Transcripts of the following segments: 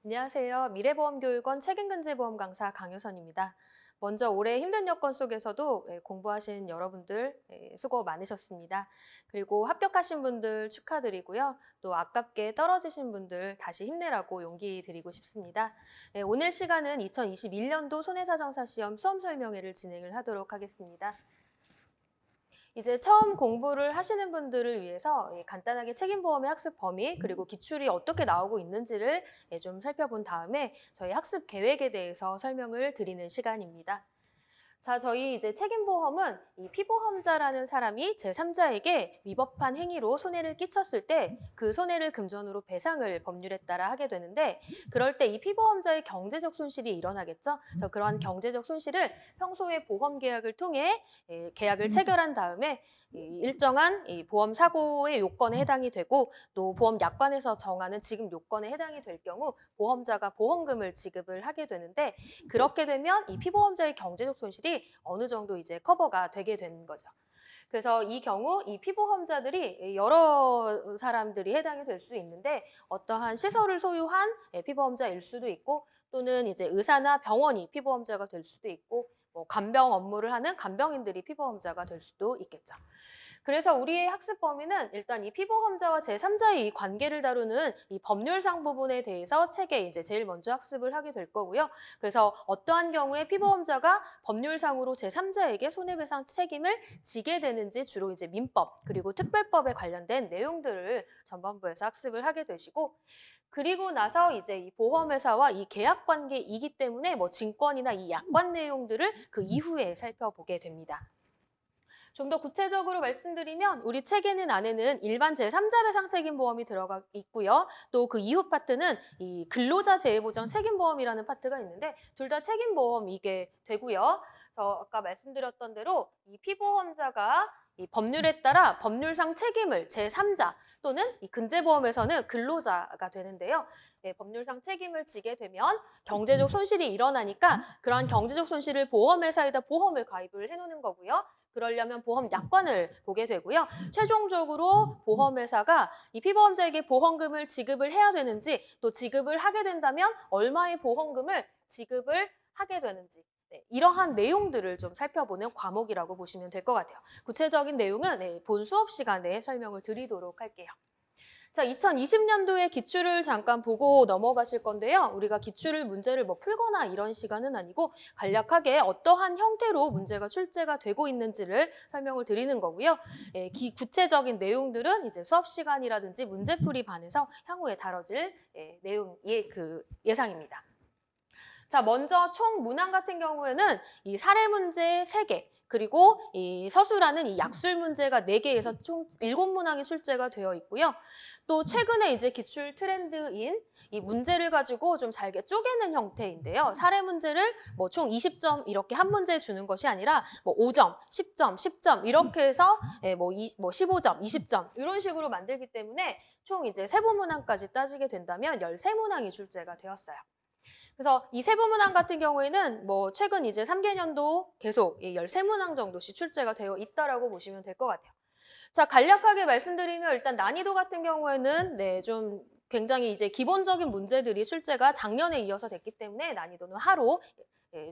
안녕하세요. 미래보험교육원 책임근제보험 강사 강효선입니다. 먼저 올해 힘든 여건 속에서도 공부하신 여러분들 수고 많으셨습니다. 그리고 합격하신 분들 축하드리고요. 또 아깝게 떨어지신 분들 다시 힘내라고 용기 드리고 싶습니다. 오늘 시간은 2021년도 손해사정사 시험 수험 설명회를 진행을 하도록 하겠습니다. 이제 처음 공부를 하시는 분들을 위해서 간단하게 책임보험의 학습 범위 그리고 기출이 어떻게 나오고 있는지를 좀 살펴본 다음에 저희 학습 계획에 대해서 설명을 드리는 시간입니다. 자, 저희 이제 책임보험은 이 피보험자라는 사람이 제3자에게 위법한 행위로 손해를 끼쳤을 때 그 손해를 금전으로 배상을 법률에 따라 하게 되는데 그럴 때 이 피보험자의 경제적 손실이 일어나겠죠. 그래서 그러한 경제적 손실을 평소에 보험 계약을 통해 계약을 체결한 다음에 일정한 이 보험 사고의 요건에 해당이 되고 또 보험 약관에서 정하는 지급 요건에 해당이 될 경우 보험자가 보험금을 지급을 하게 되는데 그렇게 되면 이 피보험자의 경제적 손실이 어느 정도 이제 커버가 되게 되는 거죠. 그래서 이 경우 이 피보험자들이 여러 사람들이 해당이 될 수 있는데 어떠한 시설을 소유한 피보험자일 수도 있고 또는 이제 의사나 병원이 피보험자가 될 수도 있고 뭐 간병 업무를 하는 간병인들이 피보험자가 될 수도 있겠죠. 그래서 우리의 학습 범위는 일단 이 피보험자와 제3자의 이 관계를 다루는 이 법률상 부분에 대해서 책에 이제 제일 먼저 학습을 하게 될 거고요. 그래서 어떠한 경우에 피보험자가 법률상으로 제3자에게 손해배상 책임을 지게 되는지 주로 이제 민법 그리고 특별법에 관련된 내용들을 전반부에서 학습을 하게 되시고 그리고 나서 이제 이 보험회사와 이 계약 관계이기 때문에 뭐 증권이나 이 약관 내용들을 그 이후에 살펴보게 됩니다. 좀 더 구체적으로 말씀드리면 우리 책에는 안에는 일반 제3자 배상 책임보험이 들어가 있고요. 또 그 이후 파트는 이 근로자 재해보장 책임보험이라는 파트가 있는데 둘 다 책임보험이게 되고요. 그래서 아까 말씀드렸던 대로 이 피보험자가 이 법률에 따라 법률상 책임을 제3자 또는 이 근제보험에서는 근로자가 되는데요. 법률상 책임을 지게 되면 경제적 손실이 일어나니까 그러한 경제적 손실을 보험회사에다 보험을 가입을 해놓는 거고요. 그러려면 보험 약관을 보게 되고요. 최종적으로 보험회사가 이 피보험자에게 보험금을 지급을 해야 되는지 또 지급을 하게 된다면 얼마의 보험금을 지급을 하게 되는지 이러한 내용들을 좀 살펴보는 과목이라고 보시면 될 것 같아요. 구체적인 내용은 본 수업 시간에 설명을 드리도록 할게요. 자, 2020년도에 기출을 잠깐 보고 넘어가실 건데요. 우리가 기출을 문제를 뭐 풀거나 이런 시간은 아니고 간략하게 어떠한 형태로 문제가 출제가 되고 있는지를 설명을 드리는 거고요. 구체적인 내용들은 이제 수업 시간이라든지 문제풀이 반에서 향후에 다뤄질 내용의 그 예상입니다. 자, 먼저 총 문항 같은 경우에는 이 사례 문제 3개, 그리고 이 서술하는 이 약술 문제가 4개에서 총 7문항이 출제가 되어 있고요. 또 최근에 이제 기출 트렌드인 이 문제를 가지고 좀 잘게 쪼개는 형태인데요. 사례 문제를 뭐 총 20점 이렇게 한 문제 주는 것이 아니라 뭐 5점, 10점, 10점 이렇게 해서 뭐 15점, 20점 이런 식으로 만들기 때문에 총 이제 세부 문항까지 따지게 된다면 13문항이 출제가 되었어요. 그래서 이 세부문항 같은 경우에는 뭐 최근 이제 3개년도 계속 13문항 정도씩 출제가 되어 있다라고 보시면 될 것 같아요. 자, 간략하게 말씀드리면 일단 난이도 같은 경우에는 좀 굉장히 이제 기본적인 문제들이 출제가 작년에 이어서 됐기 때문에 난이도는 하로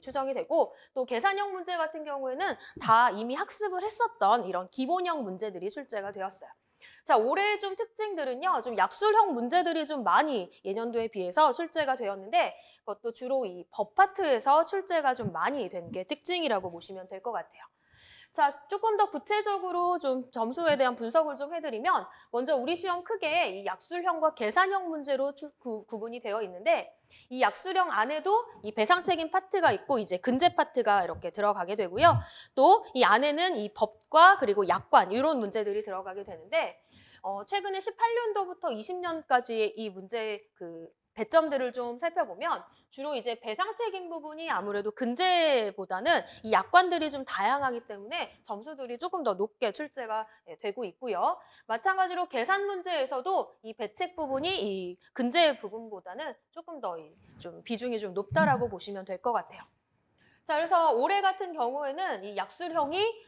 추정이 되고 또 계산형 문제 같은 경우에는 다 이미 학습을 했었던 이런 기본형 문제들이 출제가 되었어요. 자, 올해 좀 특징들은요. 좀 약술형 문제들이 좀 많이 예년도에 비해서 출제가 되었는데 그것도 주로 이 법 파트에서 출제가 좀 많이 된 게 특징이라고 보시면 될 것 같아요. 자, 조금 더 구체적으로 좀 점수에 대한 분석을 좀 해드리면 먼저 우리 시험 크게 이 약술형과 계산형 문제로 구분이 되어 있는데 이 약술형 안에도 이 배상 책임 파트가 있고 이제 근제 파트가 이렇게 들어가게 되고요. 또 이 안에는 이 법과 그리고 약관 이런 문제들이 들어가게 되는데 최근에 18년도부터 20년까지의 이 문제 그 배점들을 좀 살펴보면 주로 이제 배상 책임 부분이 아무래도 근제보다는 이 약관들이 좀 다양하기 때문에 점수들이 조금 더 높게 출제가 되고 있고요. 마찬가지로 계산 문제에서도 이 배책 부분이 이 근제 부분보다는 조금 더 좀 비중이 좀 높다라고 보시면 될 것 같아요. 자, 그래서 올해 같은 경우에는 이 약술형이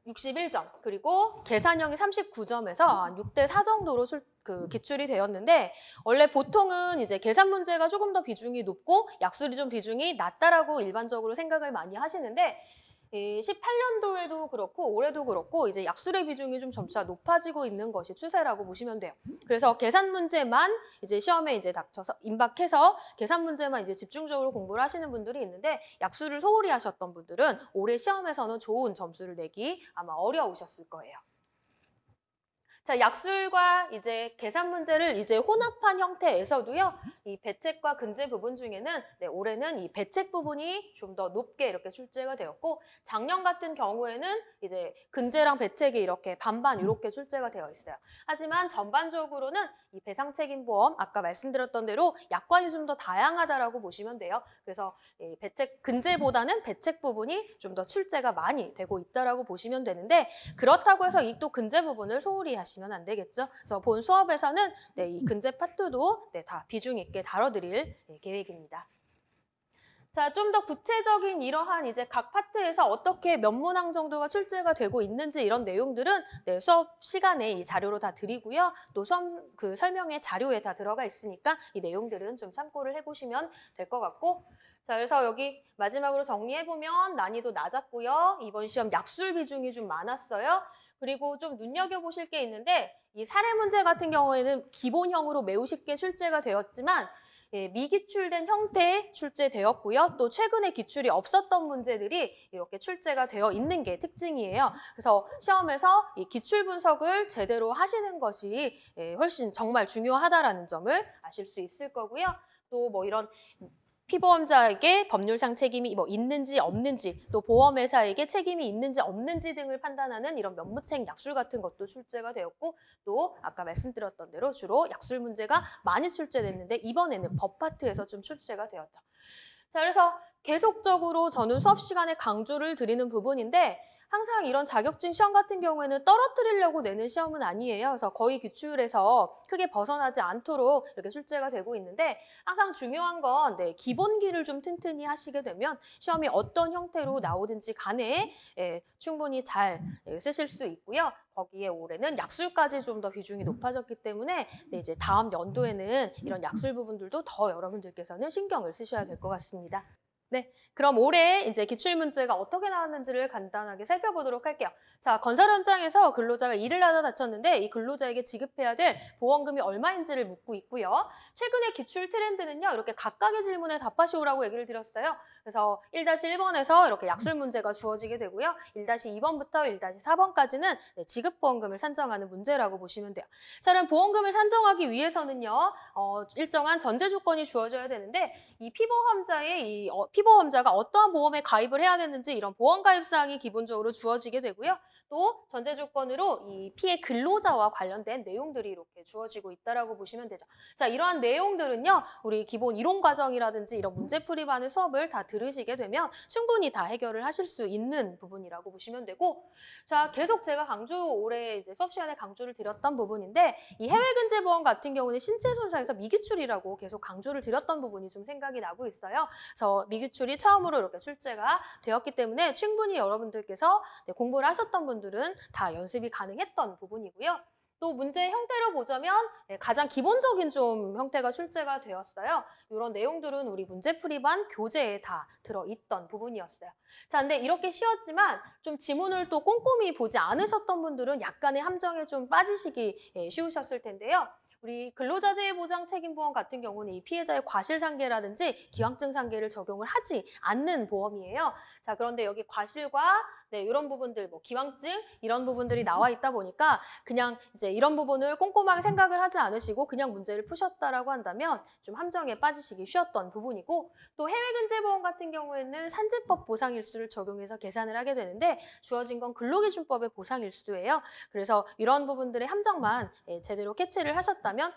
61점, 그리고 계산형이 39점에서 6대 4 정도로 기출이 되었는데, 원래 보통은 이제 계산 문제가 조금 더 비중이 높고 약술이 좀 비중이 낮다라고 일반적으로 생각을 많이 하시는데, 18년도에도 그렇고 올해도 그렇고 이제 약술의 비중이 좀 점차 높아지고 있는 것이 추세라고 보시면 돼요. 그래서 계산 문제만 이제 시험에 이제 닥쳐서 임박해서 계산 문제만 이제 집중적으로 공부를 하시는 분들이 있는데, 약술을 소홀히 하셨던 분들은 올해 시험에서는 좋은 점수를 내기 아마 어려우셨을 거예요. 자, 약술과 이제 계산 문제를 이제 혼합한 형태에서도요, 이 배책과 근제 부분 중에는 올해는 이 배책 부분이 좀 더 높게 이렇게 출제가 되었고, 작년 같은 경우에는 이제 근제랑 배책이 이렇게 반반 이렇게 출제가 되어 있어요. 하지만 전반적으로는 이 배상책임보험, 아까 말씀드렸던 대로 약관이 좀 더 다양하다라고 보시면 돼요. 그래서 이 배책 근제보다는 배책 부분이 좀 더 출제가 많이 되고 있다라고 보시면 되는데, 그렇다고 해서 이 또 근제 부분을 소홀히 하시면 안 되겠죠. 그래서 본 수업에서는 이 근제 파트도 다 비중 있게 다뤄드릴 계획입니다. 자, 좀 더 구체적인 이러한 이제 각 파트에서 어떻게 몇 문항 정도가 출제가 되고 있는지 이런 내용들은 수업 시간에 이 자료로 다 드리고요. 또 수업 설명의 자료에 다 들어가 있으니까 이 내용들은 좀 참고를 해보시면 될 것 같고, 자, 그래서 여기 마지막으로 정리해보면 난이도 낮았고요. 이번 시험 약술 비중이 좀 많았어요. 그리고 좀 눈여겨보실 게 있는데, 이 사례 문제 같은 경우에는 기본형으로 매우 쉽게 출제가 되었지만 미기출된 형태에 출제되었고요. 또 최근에 기출이 없었던 문제들이 이렇게 출제가 되어 있는 게 특징이에요. 그래서 시험에서 이 기출 분석을 제대로 하시는 것이 훨씬 정말 중요하다라는 점을 아실 수 있을 거고요. 또 뭐 이런 피보험자에게 법률상 책임이 있는지 없는지, 또 보험회사에게 책임이 있는지 없는지 등을 판단하는 이런 면무책 약술 같은 것도 출제가 되었고, 또 아까 말씀드렸던 대로 주로 약술 문제가 많이 출제됐는데 이번에는 법 파트에서 좀 출제가 되었죠. 자, 그래서 계속적으로 저는 수업 시간에 강조를 드리는 부분인데, 항상 이런 자격증 시험 같은 경우에는 떨어뜨리려고 내는 시험은 아니에요. 그래서 거의 기출에서 크게 벗어나지 않도록 이렇게 출제가 되고 있는데, 항상 중요한 건 기본기를 좀 튼튼히 하시게 되면 시험이 어떤 형태로 나오든지 간에 충분히 잘 쓰실 수 있고요. 거기에 올해는 약술까지 좀 더 비중이 높아졌기 때문에 이제 다음 연도에는 이런 약술 부분들도 더 여러분들께서는 신경을 쓰셔야 될 것 같습니다. 네, 그럼 올해 이제 기출문제가 어떻게 나왔는지를 간단하게 살펴보도록 할게요. 자, 건설 현장에서 근로자가 일을 하다 다쳤는데 이 근로자에게 지급해야 될 보험금이 얼마인지를 묻고 있고요. 최근의 기출 트렌드는요, 이렇게 각각의 질문에 답하시오라고 얘기를 드렸어요. 그래서 1-1번에서 이렇게 약술 문제가 주어지게 되고요. 1-2번부터 1-4번까지는 지급보험금을 산정하는 문제라고 보시면 돼요. 자, 그럼 보험금을 산정하기 위해서는요, 일정한 전제 조건이 주어져야 되는데, 이 피보험자가 어떠한 보험에 가입을 해야 되는지 이런 보험 가입 사항이 기본적으로 주어지게 되고요. 또 전제 조건으로 이 피해 근로자와 관련된 내용들이 이렇게 주어지고 있다라고 보시면 되죠. 자, 이러한 내용들은요, 우리 기본 이론 과정이라든지 이런 문제풀이반의 수업을 다 들으시게 되면 충분히 다 해결을 하실 수 있는 부분이라고 보시면 되고, 자, 계속 제가 올해 이제 수업 시간에 강조를 드렸던 부분인데, 이 해외 근제 보험 같은 경우는 신체 손상에서 미기출이라고 계속 강조를 드렸던 부분이 좀 생각이 나고 있어요. 그래서 미기출이 처음으로 이렇게 출제가 되었기 때문에 충분히 여러분들께서 공부를 하셨던 분들은 다 연습이 가능했던 부분이고요. 또 문제 형태로 보자면 가장 기본적인 좀 형태가 출제가 되었어요. 이런 내용들은 우리 문제풀이반 교재에 다 들어있던 부분이었어요. 자, 근데 이렇게 쉬웠지만 좀 지문을 또 꼼꼼히 보지 않으셨던 분들은 약간의 함정에 좀 빠지시기 쉬우셨을 텐데요. 우리 근로자재해보장 책임보험 같은 경우는 이 피해자의 과실상계라든지 기왕증 상계를 적용을 하지 않는 보험이에요. 자, 그런데 여기 과실과 이런 부분들, 기왕증 이런 부분들이 나와 있다 보니까 그냥 이제 이런 부분을 꼼꼼하게 생각을 하지 않으시고 그냥 문제를 푸셨다라고 한다면 좀 함정에 빠지시기 쉬웠던 부분이고, 또 해외 근제보험 같은 경우에는 산재법 보상일수를 적용해서 계산을 하게 되는데 주어진 건 근로기준법의 보상일수예요. 그래서 이런 부분들의 함정만 제대로 캐치를 하셨다면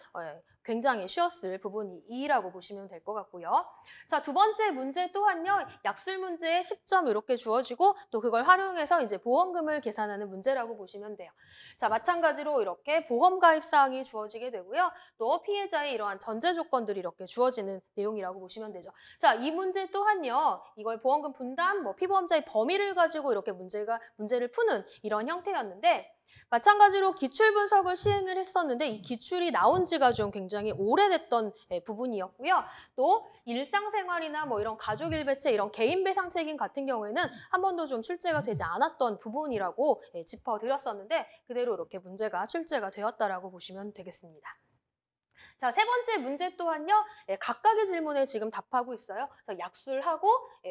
굉장히 쉬웠을 부분이라고 보시면 될 것 같고요. 자, 두 번째 문제 또한요, 약술 문제의 10점 10점 이렇게 주어지고 또 그걸 활용해서 이제 보험금을 계산하는 문제라고 보시면 돼요. 자, 마찬가지로 이렇게 보험 가입 사항이 주어지게 되고요. 또 피해자의 이러한 전제 조건들이 이렇게 주어지는 내용이라고 보시면 되죠. 자, 이 문제 또한요. 이걸 보험금 분담, 피보험자의 범위를 가지고 이렇게 문제를 푸는 이런 형태였는데 마찬가지로 기출 분석을 시행을 했었는데 이 기출이 나온 지가 좀 굉장히 오래됐던 부분이었고요. 또 일상생활이나 이런 가족 일배체, 이런 개인 배상 책임 같은 경우에는 한 번도 좀 출제가 되지 않았던 부분이라고 짚어드렸었는데 그대로 이렇게 문제가 출제가 되었다라고 보시면 되겠습니다. 자, 세 번째 문제 또한요. 각각의 질문에 지금 답하고 있어요. 그래서 약술하고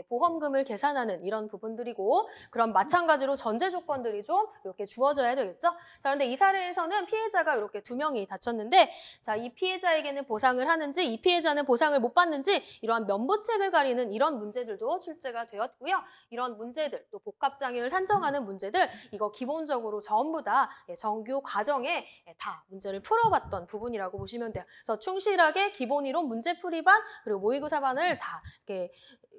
보험금을 계산하는 이런 부분들이고 그럼 마찬가지로 전제 조건들이 좀 이렇게 주어져야 되겠죠. 자, 그런데 이 사례에서는 피해자가 이렇게 2명이 다쳤는데 자, 이 피해자에게는 보상을 하는지 이 피해자는 보상을 못 받는지 이러한 면부책을 가리는 이런 문제들도 출제가 되었고요. 이런 문제들 또 복합장애를 산정하는 문제들 이거 기본적으로 전부 다 정규 과정에 다 문제를 풀어봤던 부분이라고 보시면 돼요. 그래서 충실하게 기본 이론, 문제풀이반, 그리고 모의고사반을 다 이렇게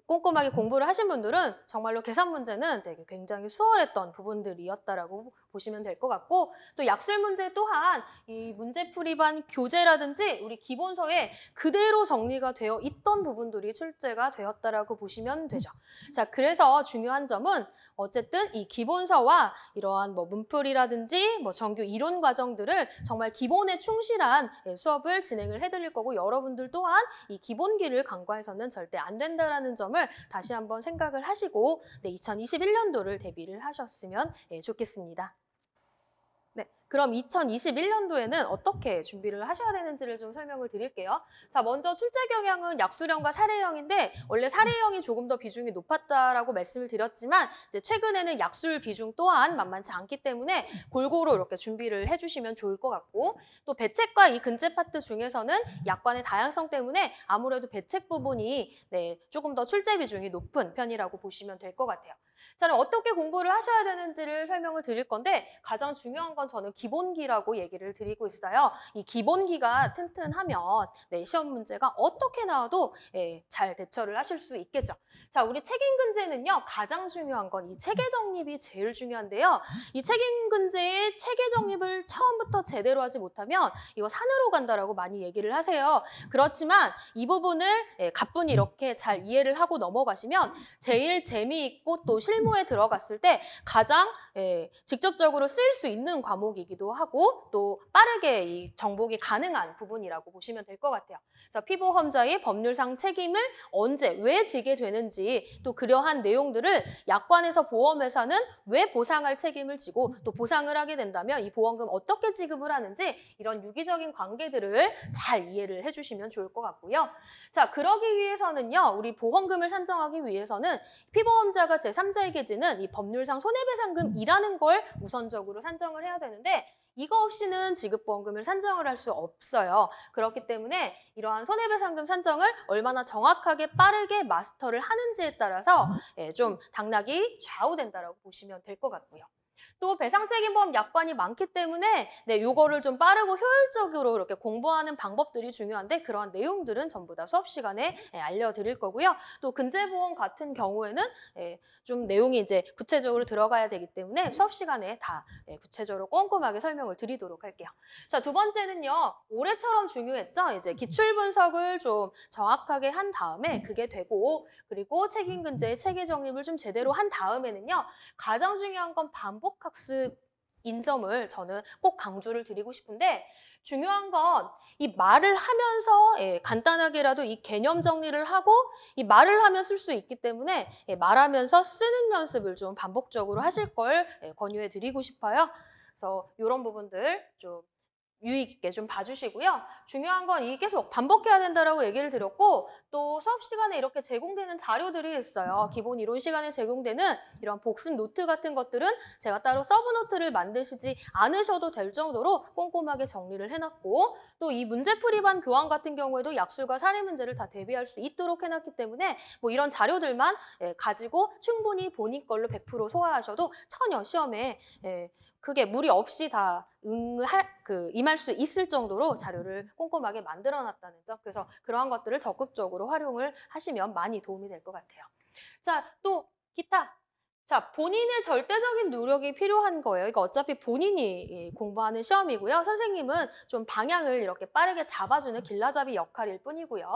꼼꼼하게 공부를 하신 분들은 정말로 계산 문제는 되게 굉장히 수월했던 부분들이었다라고 보시면 될 것 같고 또 약술 문제 또한 이 문제풀이반 교재라든지 우리 기본서에 그대로 정리가 되어 있던 부분들이 출제가 되었다라고 보시면 되죠. 자, 그래서 중요한 점은 어쨌든 이 기본서와 이러한 문풀이라든지 정규 이론 과정들을 정말 기본에 충실한 수업을 진행을 해드릴 거고 여러분들 또한 이 기본기를 간과해서는 절대 안 된다라는 점을 다시 한번 생각을 하시고 2021년도를 대비를 하셨으면 좋겠습니다. 네, 그럼 2021년도에는 어떻게 준비를 하셔야 되는지를 좀 설명을 드릴게요. 자, 먼저 출제 경향은 약수형과 사례형인데 원래 사례형이 조금 더 비중이 높았다라고 말씀을 드렸지만 이제 최근에는 약술 비중 또한 만만치 않기 때문에 골고루 이렇게 준비를 해주시면 좋을 것 같고 또 배책과 이 근제 파트 중에서는 약관의 다양성 때문에 아무래도 배책 부분이 조금 더 출제 비중이 높은 편이라고 보시면 될 것 같아요. 자, 그럼 어떻게 공부를 하셔야 되는지를 설명을 드릴 건데 가장 중요한 건 저는 기본기라고 얘기를 드리고 있어요. 이 기본기가 튼튼하면 시험 문제가 어떻게 나와도 잘 대처를 하실 수 있겠죠. 자, 우리 책임근제는요. 가장 중요한 건 이 체계 정립이 제일 중요한데요. 이 책임근제의 체계 정립을 처음부터 제대로 하지 못하면 이거 산으로 간다라고 많이 얘기를 하세요. 그렇지만 이 부분을 가뿐히 이렇게 잘 이해를 하고 넘어가시면 제일 재미있고 또 실무에 들어갔을 때 가장 직접적으로 쓰일 수 있는 과목이기도 하고 또 빠르게 이 정복이 가능한 부분이라고 보시면 될 것 같아요. 그래서 피보험자의 법률상 책임을 언제, 왜 지게 되는지 또 그러한 내용들을 약관에서 보험회사는 왜 보상할 책임을 지고 또 보상을 하게 된다면 이 보험금 어떻게 지급을 하는지 이런 유기적인 관계들을 잘 이해를 해주시면 좋을 것 같고요. 자, 그러기 위해서는요. 우리 보험금을 산정하기 위해서는 피보험자가 제3자에게 지는 이 법률상 손해배상금이라는 걸 우선적으로 산정을 해야 되는데 이거 없이는 지급보험금을 산정을 할 수 없어요. 그렇기 때문에 이러한 손해배상금 산정을 얼마나 정확하게 빠르게 마스터를 하는지에 따라서 좀 당락이 좌우된다고 보시면 될 것 같고요. 또 배상책임보험 약관이 많기 때문에 요거를 좀 빠르고 효율적으로 이렇게 공부하는 방법들이 중요한데 그러한 내용들은 전부 다 수업 시간에 알려드릴 거고요. 또 근제보험 같은 경우에는 좀 내용이 이제 구체적으로 들어가야 되기 때문에 수업 시간에 다 구체적으로 꼼꼼하게 설명을 드리도록 할게요. 자, 두 번째는요. 올해처럼 중요했죠. 이제 기출 분석을 좀 정확하게 한 다음에 그게 되고 그리고 책임근제의 체계 정립을 좀 제대로 한 다음에는요. 가장 중요한 건 반복학습인 점을 저는 꼭 강조를 드리고 싶은데 중요한 건 이 말을 하면서 간단하게라도 이 개념 정리를 하고 이 말을 하면 쓸 수 있기 때문에 말하면서 쓰는 연습을 좀 반복적으로 하실 걸 권유해 드리고 싶어요. 그래서 이런 부분들 좀 유의 깊게 좀 봐주시고요. 중요한 건 이게 계속 반복해야 된다라고 얘기를 드렸고 또 수업 시간에 이렇게 제공되는 자료들이 있어요. 기본 이론 시간에 제공되는 이런 복습 노트 같은 것들은 제가 따로 서브 노트를 만드시지 않으셔도 될 정도로 꼼꼼하게 정리를 해놨고 또 이 문제풀이반 교환 같은 경우에도 약술과 사례 문제를 다 대비할 수 있도록 해놨기 때문에 이런 자료들만 가지고 충분히 본인 걸로 100% 소화하셔도 전혀 시험에 크게 무리 없이 다 임할 수 있을 정도로 자료를 꼼꼼하게 만들어놨다는 점. 그래서 그러한 것들을 적극적으로 활용을 하시면 많이 도움이 될 것 같아요. 자, 또 기타. 자, 본인의 절대적인 노력이 필요한 거예요. 이거 어차피 본인이 공부하는 시험이고요. 선생님은 좀 방향을 이렇게 빠르게 잡아주는 길라잡이 역할일 뿐이고요.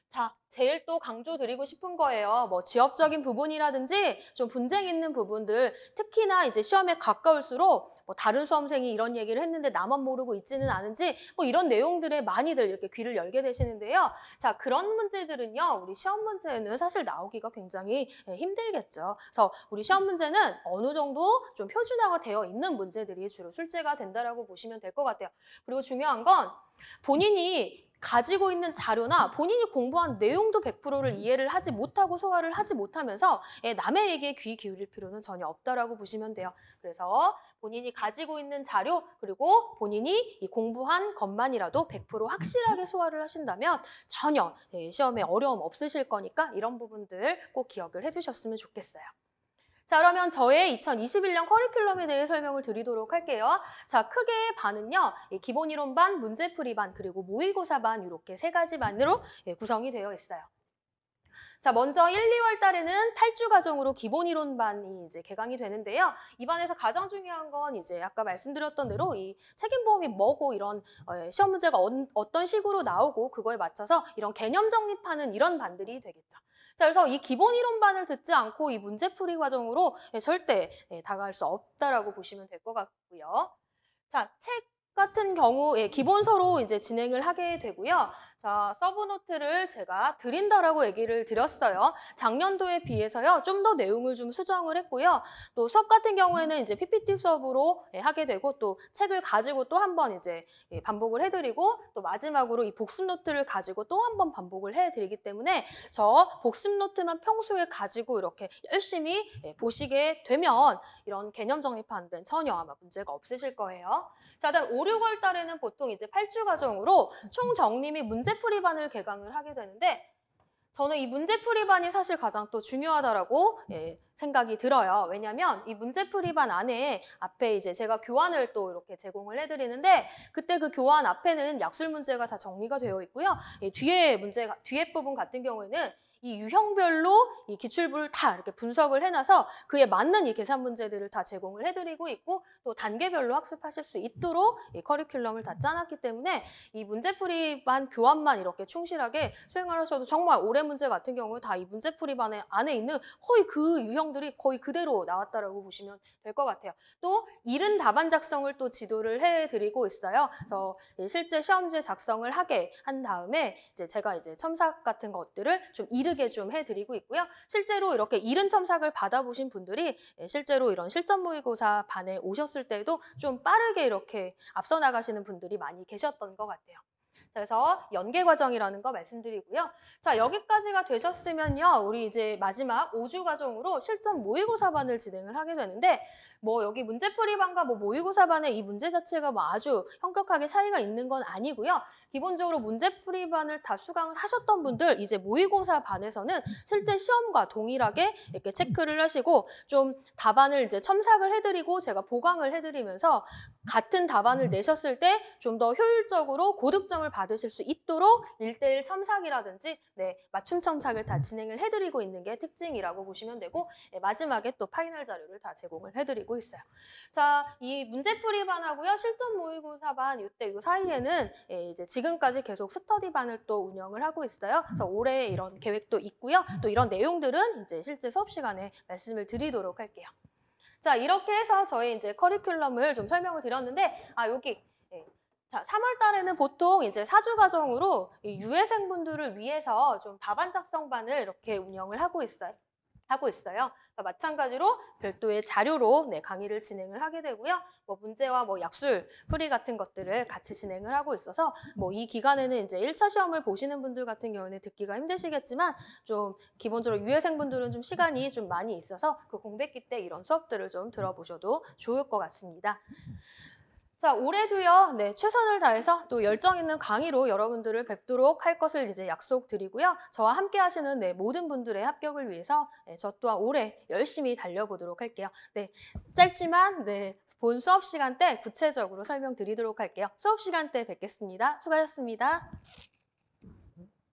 자, 제일 또 강조드리고 싶은 거예요. 뭐 지역적인 부분이라든지 좀 분쟁 있는 부분들, 특히나 이제 시험에 가까울수록 뭐 다른 수험생이 이런 얘기를 했는데 나만 모르고 있지는 않은지 뭐 이런 내용들에 많이들 이렇게 귀를 열게 되시는데요. 자, 그런 문제들은요, 우리 시험 문제는 사실 나오기가 굉장히 힘들겠죠. 그래서 우리 시험 문제는 어느 정도 좀 표준화가 되어 있는 문제들이 주로 출제가 된다라고 보시면 될 것 같아요. 그리고 중요한 건 본인이 가지고 있는 자료나 본인이 공부한 내용도 100%를 이해를 하지 못하고 소화를 하지 못하면서 남의 얘기에 귀 기울일 필요는 전혀 없다라고 보시면 돼요. 그래서 본인이 가지고 있는 자료 그리고 본인이 이 공부한 것만이라도 100% 확실하게 소화를 하신다면 전혀 시험에 어려움 없으실 거니까 이런 부분들 꼭 기억을 해두셨으면 좋겠어요. 자, 그러면 저의 2021년 커리큘럼에 대해 설명을 드리도록 할게요. 자, 크게 반은요, 기본 이론 반, 문제풀이 반, 그리고 모의고사 반 이렇게 세 가지 반으로 구성이 되어 있어요. 자, 먼저 1, 2월 달에는 8주 과정으로 기본 이론 반이 이제 개강이 되는데요. 이 반에서 가장 중요한 건 이제 아까 말씀드렸던 대로 이 책임보험이 뭐고 이런 시험 문제가 어떤 식으로 나오고 그거에 맞춰서 이런 개념 정립하는 이런 반들이 되겠죠. 자, 그래서 이 기본 이론반을 듣지 않고 이 문제풀이 과정으로 절대 다가갈 수 없다라고 보시면 될 것 같고요. 자, 책 같은 경우 기본서로 이제 진행을 하게 되고요. 자, 서브노트를 제가 드린다라고 얘기를 드렸어요. 작년도에 비해서요. 좀 더 내용을 좀 수정을 했고요. 또 수업 같은 경우에는 이제 PPT 수업으로 하게 되고 또 책을 가지고 또 한 번 이제 반복을 해드리고 또 마지막으로 이 복습 노트를 가지고 또 한 번 반복을 해드리기 때문에 저 복습 노트만 평소에 가지고 이렇게 열심히 보시게 되면 이런 개념 정립하는 데는 전혀 아마 문제가 없으실 거예요. 자, 다음 5, 6월 달에는 보통 이제 8주 과정으로 총정리 및 문제풀이반을 개강을 하게 되는데 저는 이 문제풀이반이 사실 가장 또 중요하다라고 생각이 들어요. 왜냐하면 이 문제풀이반 안에 앞에 이제 제가 교환을 또 이렇게 제공을 해드리는데 그때 그 교환 앞에는 약술 문제가 다 정리가 되어 있고요. 뒤에 부분 같은 경우에는 이 유형별로 이 기출부를 다 이렇게 분석을 해놔서 그에 맞는 이 계산 문제들을 다 제공을 해드리고 있고 또 단계별로 학습하실 수 있도록 이 커리큘럼을 다 짜놨기 때문에 이 문제풀이반 교환만 이렇게 충실하게 수행을 하셔도 정말 올해 문제 같은 경우 다 이 문제풀이반 안에 있는 거의 그 유형들이 거의 그대로 나왔다라고 보시면 될 것 같아요. 또 이른 답안 작성을 또 지도를 해드리고 있어요. 그래서 실제 시험지 작성을 하게 한 다음에 이제 제가 이제 첨삭 같은 것들을 좀 이르게 좀 해드리고 있고요. 실제로 이렇게 이른 첨삭을 받아보신 분들이 실제로 이런 실전 모의고사 반에 오셨을 때도 좀 빠르게 이렇게 앞서 나가시는 분들이 많이 계셨던 것 같아요. 그래서 연계 과정이라는 거 말씀드리고요. 자, 여기까지가 되셨으면요. 우리 이제 마지막 5주 과정으로 실전 모의고사반을 진행을 하게 되는데 뭐 여기 문제풀이반과 뭐 모의고사반의 이 문제 자체가 뭐 아주 현격하게 차이가 있는 건 아니고요. 기본적으로 문제풀이반을 다 수강을 하셨던 분들 이제 모의고사 반에서는 실제 시험과 동일하게 이렇게 체크를 하시고 좀 답안을 이제 첨삭을 해드리고 제가 보강을 해드리면서 같은 답안을 내셨을 때 좀 더 효율적으로 고득점을 받으실 수 있도록 1:1 첨삭이라든지 맞춤 첨삭을 다 진행을 해드리고 있는 게 특징이라고 보시면 되고 마지막에 또 파이널 자료를 다 제공을 해드리고 있어요. 자, 이 문제풀이반하고요. 실전 모의고사반 이때 이 사이에는 이제 지금까지 계속 스터디반을 또 운영을 하고 있어요. 그래서 올해 이런 계획도 있고요. 또 이런 내용들은 이제 실제 수업 시간에 말씀을 드리도록 할게요. 자, 이렇게 해서 저희 이제 커리큘럼을 좀 설명을 드렸는데, 여기. 자, 3월 달에는 보통 이제 4주 과정으로 이 유해생분들을 위해서 좀 답안 작성반을 이렇게 운영을 하고 있어요. 그러니까 마찬가지로 별도의 자료로 강의를 진행을 하게 되고요. 뭐 문제와 뭐 약술, 풀이 같은 것들을 같이 진행을 하고 있어서 뭐 이 기간에는 이제 1차 시험을 보시는 분들 같은 경우는 듣기가 힘드시겠지만 좀 기본적으로 유해생분들은 좀 시간이 좀 많이 있어서 그 공백기 때 이런 수업들을 좀 들어보셔도 좋을 것 같습니다. 자, 올해도요, 최선을 다해서 또 열정 있는 강의로 여러분들을 뵙도록 할 것을 이제 약속드리고요. 저와 함께 하시는 모든 분들의 합격을 위해서 저 또한 올해 열심히 달려보도록 할게요. 짧지만 본 수업 시간 때 구체적으로 설명드리도록 할게요. 수업 시간 때 뵙겠습니다. 수고하셨습니다.